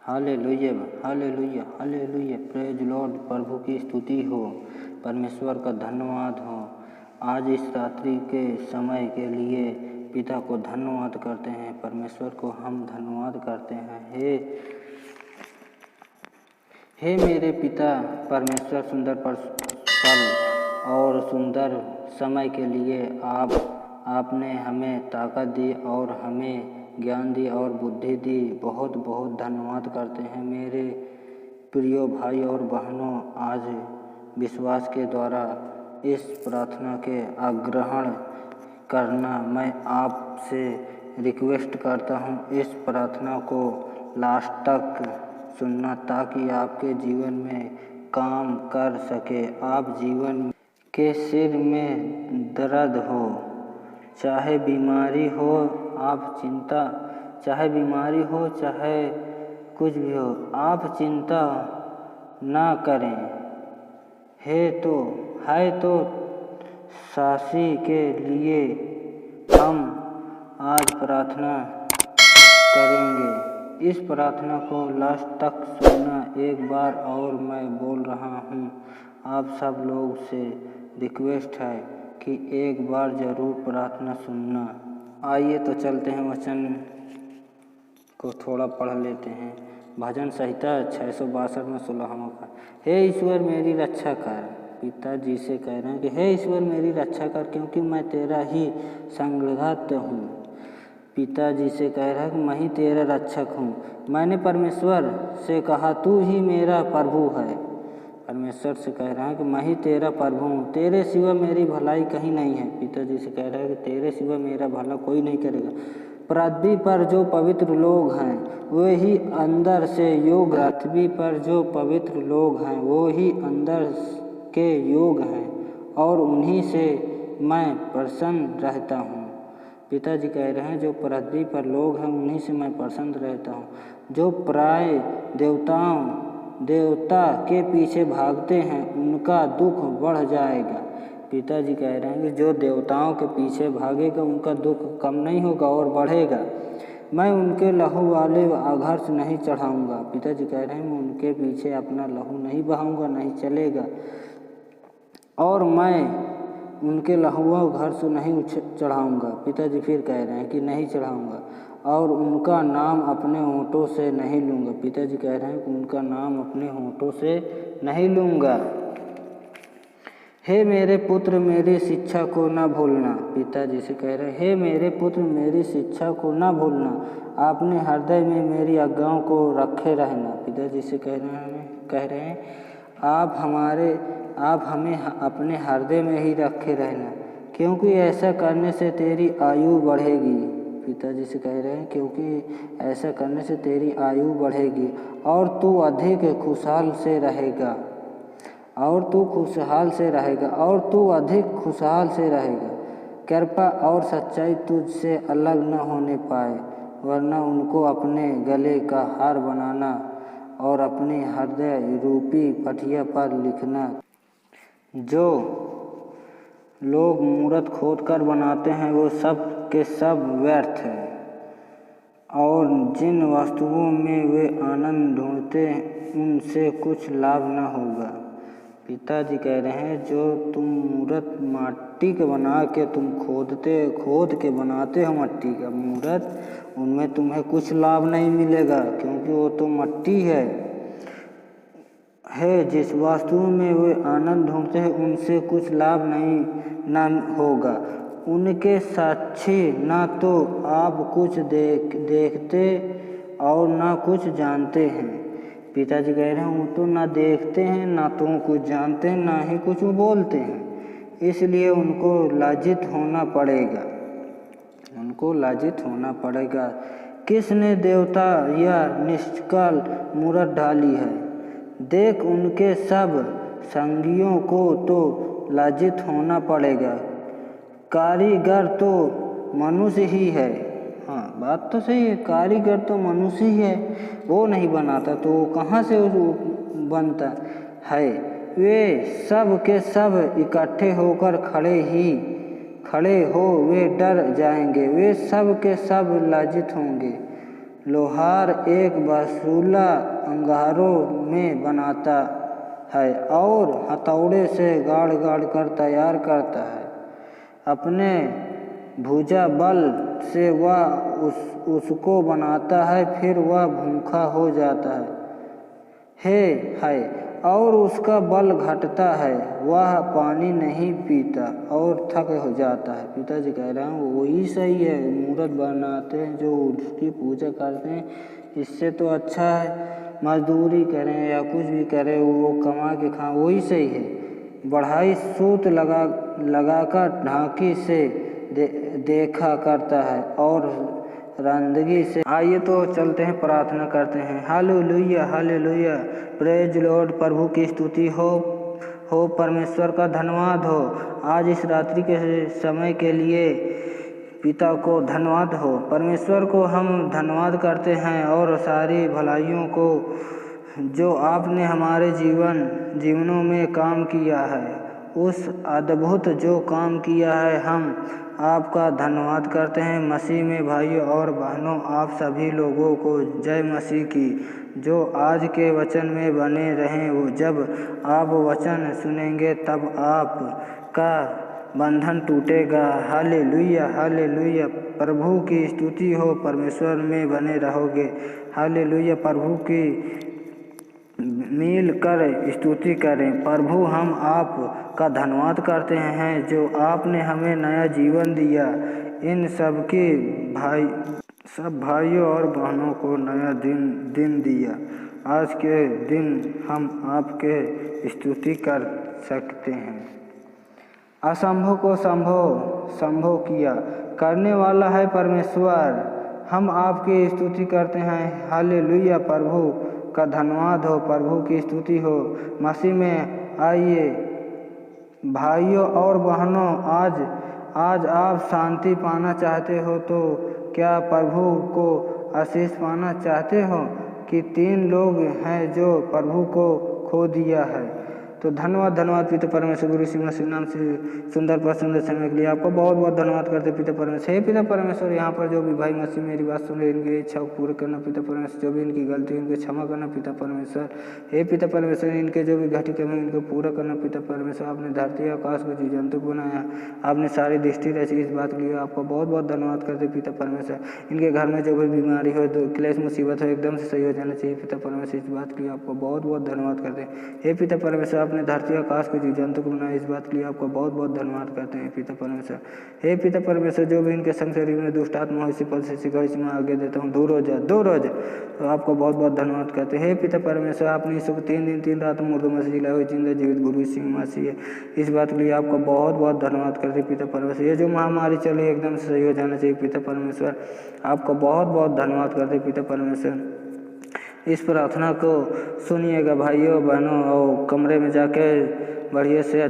Hallelujah, hallelujah, hallelujah. Praise Lord. प्रभु की स्तुति हो, परमेश्वर का धन्यवाद हो। आज इस रात्रि के समय के लिए पिता को धन्यवाद करते हैं, परमेश्वर को हम धन्यवाद करते हैं। हे मेरे पिता परमेश्वर, सुंदर पल और सुंदर समय के लिए आपने हमें ताकत दी और हमें ज्ञान दी और बुद्धि दी। बहुत बहुत धन्यवाद करते हैं। मेरे प्रिय भाई और बहनों, आज विश्वास के द्वारा इस प्रार्थना के आग्रहण करना मैं आपसे रिक्वेस्ट करता हूँ। इस प्रार्थना को लास्ट तक सुनना ताकि आपके जीवन में काम कर सके। आप जीवन के सिर में दर्द हो, चाहे बीमारी हो, चाहे बीमारी हो, चाहे कुछ भी हो, आप चिंता ना करें। है तो सासी के लिए हम आज प्रार्थना करेंगे। इस प्रार्थना को लास्ट तक सुनना। एक बार और मैं बोल रहा हूँ, आप सब लोग से रिक्वेस्ट है कि एक बार ज़रूर प्रार्थना सुनना। आइए तो चलते हैं, वचन को थोड़ा पढ़ लेते हैं। भजन संहिता 662 में 16वां का। हे ईश्वर मेरी रक्षा कर। पिताजी से कह रहे हैं कि हे ईश्वर मेरी रक्षा कर, क्योंकि मैं तेरा ही संगठित हूँ। पिताजी से कह रहा है कि मैं ही तेरा रक्षक हूँ। मैंने परमेश्वर से कहा, तू ही मेरा प्रभु है। परमेश्वर से कह रहा है कि मैं ही तेरा प्रभु हूँ, तेरे सिवा मेरी भलाई कहीं नहीं है। पिताजी से कह रहा है कि तेरे सिवा मेरा भला कोई नहीं करेगा। पृथ्वी पर जो पवित्र लोग हैं वे ही अंदर से योग, पृथ्वी पर जो पवित्र लोग हैं वो ही अंदर के योग हैं और उन्हीं से मैं प्रसन्न रहता हूँ। पिताजी कह रहे हैं जो पृथ्वी पर लोग हैं उन्हीं से मैं प्रसन्न रहता हूँ। जो प्राय देवता के पीछे भागते हैं उनका दुख बढ़ जाएगा। पिताजी कह रहे हैं कि जो देवताओं के पीछे भागेगा उनका दुख कम नहीं होगा और बढ़ेगा। मैं उनके लहू वाले आघर्ष नहीं चढ़ाऊँगा। पिताजी कह रहे हैं मैं उनके पीछे अपना लहू नहीं बहाऊँगा, नहीं चलेगा। और मैं उनके लहुआ घर से नहीं चढ़ाऊँगा। पिताजी फिर कह रहे हैं कि नहीं चढ़ाऊँगा। और उनका नाम अपने होंठों से नहीं लूँगा। पिताजी कह रहे हैं कि उनका नाम अपने होंठों से नहीं लूँगा। हे मेरे पुत्र मेरी शिक्षा को न भूलना। पिताजी से कह रहे हैं हे मेरे पुत्र मेरी शिक्षा को न भूलना, आपने हृदय में मेरी आज्ञाओं को रखे रहना। पिताजी से कह रहे हैं आप हमें अपने हृदय में ही रखे रहना, क्योंकि ऐसा करने से तेरी आयु बढ़ेगी। पिताजी से कह रहे हैं क्योंकि ऐसा करने से तेरी आयु बढ़ेगी और तू अधिक खुशहाल से रहेगा। कृपा और सच्चाई तुझसे अलग न होने पाए, वरना उनको अपने गले का हार बनाना और अपने हृदय रूपी पटिया पर लिखना। जो लोग मूरत खोद कर बनाते हैं वो सब के सब व्यर्थ है, और जिन वस्तुओं में वे आनंद ढूंढते हैं उनसे कुछ लाभ न होगा। पिताजी कह रहे हैं जो तुम मूरत माटी के बना के तुम खोद के बनाते हो मट्टी का मूरत, उनमें तुम्हें कुछ लाभ नहीं मिलेगा, क्योंकि वो तो मट्टी है। जिस वस्तु में वे आनंद ढूंढते हैं उनसे कुछ लाभ न होगा। उनके साक्षी ना तो आप कुछ देखते और ना कुछ जानते हैं। पिताजी कह रहे हैं वो तो ना देखते हैं, ना तो कुछ जानते हैं, ना ही कुछ बोलते हैं, इसलिए उनको लज्जित होना पड़ेगा। किसने देवता या निष्कल मूरत ढाली है? देख उनके सब संगियों को तो लज्जित होना पड़ेगा। कारीगर तो मनुष्य ही है। हाँ, बात तो सही है, कारीगर तो मनुष्य ही है, वो नहीं बनाता तो वो कहाँ से बनता है। वे सब के सब इकट्ठे होकर खड़े हो वे डर जाएंगे, वे सब के सब लज्जित होंगे। लोहार एक वसूला अंगारों में बनाता है और हथौड़े से गाड़ गाड़ कर तैयार करता है। अपने भुजा बल से वह उसको बनाता है, फिर वह भूखा हो जाता है और उसका बल घटता है, वह पानी नहीं पीता और थक हो जाता है। पिताजी कह रहे हैं वही सही है, मूर्त बनाते हैं जो उसकी पूजा करते हैं, इससे तो अच्छा है मजदूरी करें या कुछ भी करें, वो कमा के खाएं, वही सही है। बढ़ाई सूत लगाकर ढांकी से देखा करता है और रंदगी से। आइए तो चलते हैं, प्रार्थना करते हैं। हालेलुया हालेलुया, प्रेज लॉर्ड, प्रभु की स्तुति हो, परमेश्वर का धन्यवाद हो। आज इस रात्रि के समय के लिए पिता को धन्यवाद हो। परमेश्वर को हम धन्यवाद करते हैं और सारी भलाइयों को जो आपने हमारे जीवनों में काम किया है, उस अद्भुत जो काम किया है, हम आपका धन्यवाद करते हैं। मसीह में भाइयों और बहनों, आप सभी लोगों को जय मसीह की। जो आज के वचन में बने रहें, वो जब आप वचन सुनेंगे तब आपका बंधन टूटेगा। हालेलुया हालेलुया, प्रभु की स्तुति हो, परमेश्वर में बने रहोगे। हालेलुया, प्रभु की मिल कर स्तुति करें। प्रभु, हम आपका धन्यवाद करते हैं जो आपने हमें नया जीवन दिया। इन सब भाइयों और बहनों को नया दिन दिया। आज के दिन हम आपके स्तुति कर सकते हैं। असंभव को संभव किया करने वाला है परमेश्वर। हम आपकी स्तुति करते हैं। हालेलुया, प्रभु का धन्यवाद हो, प्रभु की स्तुति हो। मसीह में आइए भाइयों और बहनों, आज आप शांति पाना चाहते हो तो क्या प्रभु को आशीष पाना चाहते हो कि 3 लोग हैं जो प्रभु को खो दिया है। तो धन्यवाद पिता परमेश्वर, गुरु यीशु मसीह नाम से सुंदर समय के लिए आपको बहुत बहुत धन्यवाद करते पिता परमेश्वर। हे पिता परमेश्वर, यहाँ पर जो भी भाई मसीह मेरी बात सुन रहे, इनकी इच्छा को पूरा करना पिता परमेश्वर। जो भी इनकी गलती इनको क्षमा करना पिता परमेश्वर। हे पिता परमेश्वर, इनके जो भी घटी कमी इनको पूरा करना पिता परमेश्वर। आपने धरती आकाश को जीव जंतु बनाया, आपने सारी दृष्टि रची, इस बात के लिए आपको बहुत बहुत धन्यवाद करते पिता परमेश्वर। इनके घर में जो भी बीमारी हो, क्लेश मुसीबत हो, एकदम से सही हो जाना चाहिए पिता परमेश्वर। इस बात के लिए आपको बहुत बहुत धन्यवाद करते हैं। हे पिता परमेश्वर, आपने धरती आकाश को जीव जंतु को बनाया, इस बात के लिए आपको बहुत बहुत धन्यवाद करते हैं पिता परमेश्वर। हे पिता परमेश्वर, जो भी इनके संग शरीर में दुष्ट आत्मा हो, इसी पल से मैं आगे देता हूँ, दूर हो जा। तो आपको बहुत बहुत धन्यवाद करते हैं। हे पिता परमेश्वर, आपने यीशु को 3 दिन 3 रात मुर्दों में से जिलाए हुए जिंदा जीवित गुरु यीशु मसीह है, इस बात के लिए आपको बहुत बहुत धन्यवाद करते हैं पिता परमेश्वर। ये जो महामारी चली एकदम से सही हो जाना चाहिए पिता परमेश्वर। आपको बहुत बहुत धन्यवाद करते हैं पिता परमेश्वर। इस प्रार्थना को सुनिएगा भाइयों बहनों, और कमरे में जाके बढ़िया से अच्छा